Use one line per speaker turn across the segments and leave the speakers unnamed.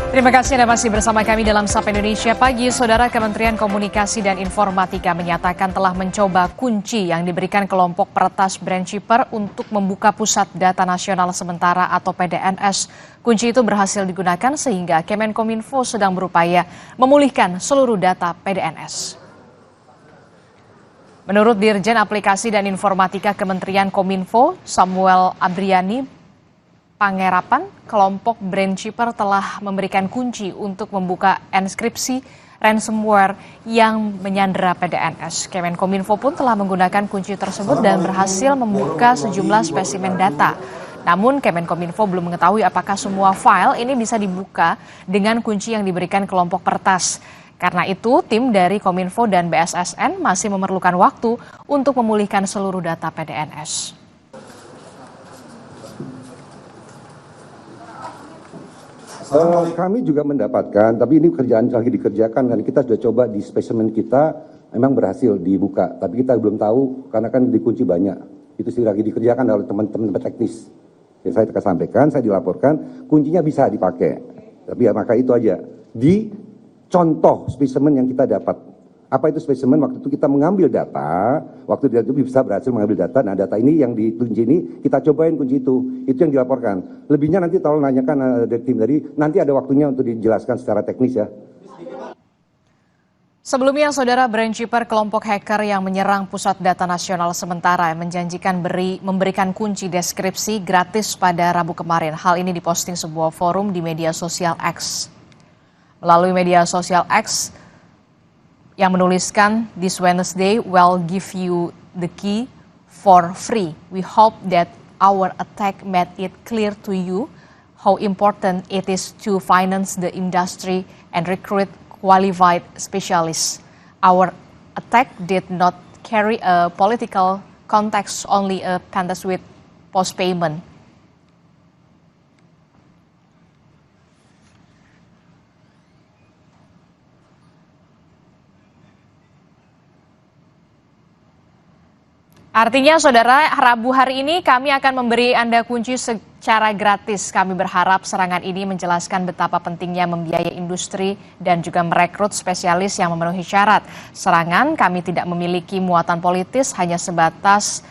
Terima kasih Anda masih bersama kami dalam Sapa Indonesia Pagi. Saudara, Kementerian Komunikasi dan Informatika menyatakan telah mencoba kunci yang diberikan kelompok peretas BrainChipper untuk membuka Pusat Data Nasional Sementara atau PDNS. Kunci itu berhasil digunakan sehingga Kemenkominfo sedang berupaya memulihkan seluruh data PDNS. Menurut Dirjen Aplikasi dan Informatika Kementerian Kominfo, Samuel Abriani Pangerapan, kelompok BrainChipper telah memberikan kunci untuk membuka enskripsi ransomware yang menyandera PDNS. Kemenkominfo pun telah menggunakan kunci tersebut dan berhasil membuka sejumlah spesimen data. Namun Kemenkominfo belum mengetahui apakah semua file ini bisa dibuka dengan kunci yang diberikan kelompok peretas. Karena itu, tim dari Kominfo dan BSSN masih memerlukan waktu untuk memulihkan seluruh data PDNS.
Kami juga mendapatkan, tapi ini kerjaan lagi dikerjakan dan kita sudah coba di spesimen kita memang berhasil dibuka, tapi kita belum tahu karena kan dikunci banyak. Itu sih lagi dikerjakan oleh teman-teman teknis. Yang saya sampaikan, saya dilaporkan kuncinya bisa dipakai, tapi ya maka itu aja di contoh spesimen yang kita dapat. Apa itu spesimen? Waktu itu kita mengambil data, waktu itu bisa berhasil mengambil data. Nah, data ini yang ditunjuk ini kita cobain kunci itu yang dilaporkan. Lebihnya nanti tolong nanyakan dari tim dari, nanti ada waktunya untuk dijelaskan secara teknis ya.
Sebelumnya, Saudara, BrainChipper, kelompok hacker yang menyerang Pusat Data Nasional Sementara menjanjikan memberikan kunci deskripsi gratis pada Rabu kemarin. Hal ini diposting sebuah forum di media sosial X. Melalui media sosial X, yang menuliskan, "This Wednesday we'll give you the key for free. We hope that our attack made it clear to you how important it is to finance the industry and recruit qualified specialists. Our attack did not carry a political context, only a fantasy with post payment." Artinya, Saudara, Rabu hari ini kami akan memberi Anda kunci secara gratis. Kami berharap serangan ini menjelaskan betapa pentingnya membiayai industri dan juga merekrut spesialis yang memenuhi syarat. Serangan kami tidak memiliki muatan politis, hanya sebatas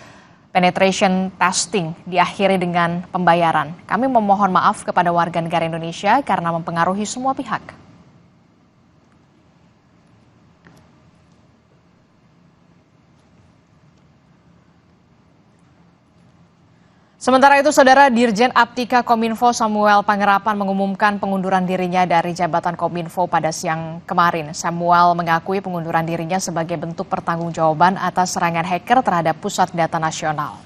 penetration testing, diakhiri dengan pembayaran. Kami memohon maaf kepada warga negara Indonesia karena mempengaruhi semua pihak. Sementara itu, Saudara, Dirjen Aptika Kominfo Samuel Pangerapan mengumumkan pengunduran dirinya dari jabatan Kominfo pada siang kemarin. Samuel mengakui pengunduran dirinya sebagai bentuk pertanggungjawaban atas serangan hacker terhadap Pusat Data Nasional.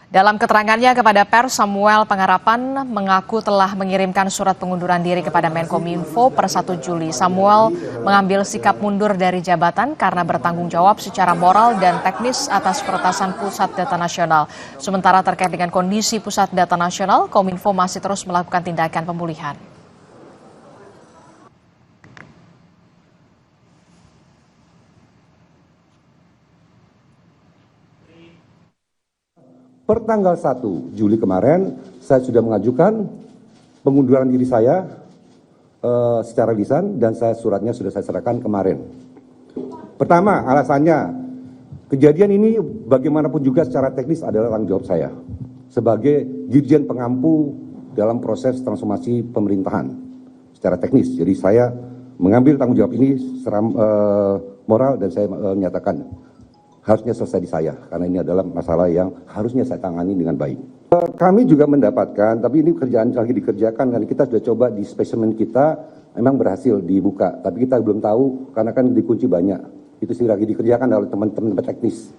Dalam keterangannya kepada pers, Samuel Pangerapan mengaku telah mengirimkan surat pengunduran diri kepada Menkominfo per 1 Juli. Samuel mengambil sikap mundur dari jabatan karena bertanggung jawab secara moral dan teknis atas peretasan Pusat Data Nasional. Sementara terkait dengan kondisi Pusat Data Nasional, Kominfo masih terus melakukan tindakan pemulihan.
Per tanggal 1 Juli kemarin, saya sudah mengajukan pengunduran diri saya secara lisan dan suratnya sudah saya serahkan kemarin. Pertama, alasannya, kejadian ini bagaimanapun juga secara teknis adalah tanggung jawab saya sebagai Dirjen Pengampu dalam proses transformasi pemerintahan secara teknis. Jadi saya mengambil tanggung jawab ini secara moral dan saya menyatakan harusnya selesai di saya, karena ini adalah masalah yang harusnya saya tangani dengan baik. Kami juga mendapatkan, tapi ini kerjaan lagi dikerjakan, dan kita sudah coba di spesimen kita memang berhasil dibuka, tapi kita belum tahu karena kan dikunci banyak. Itu sih lagi dikerjakan oleh teman-teman teknis.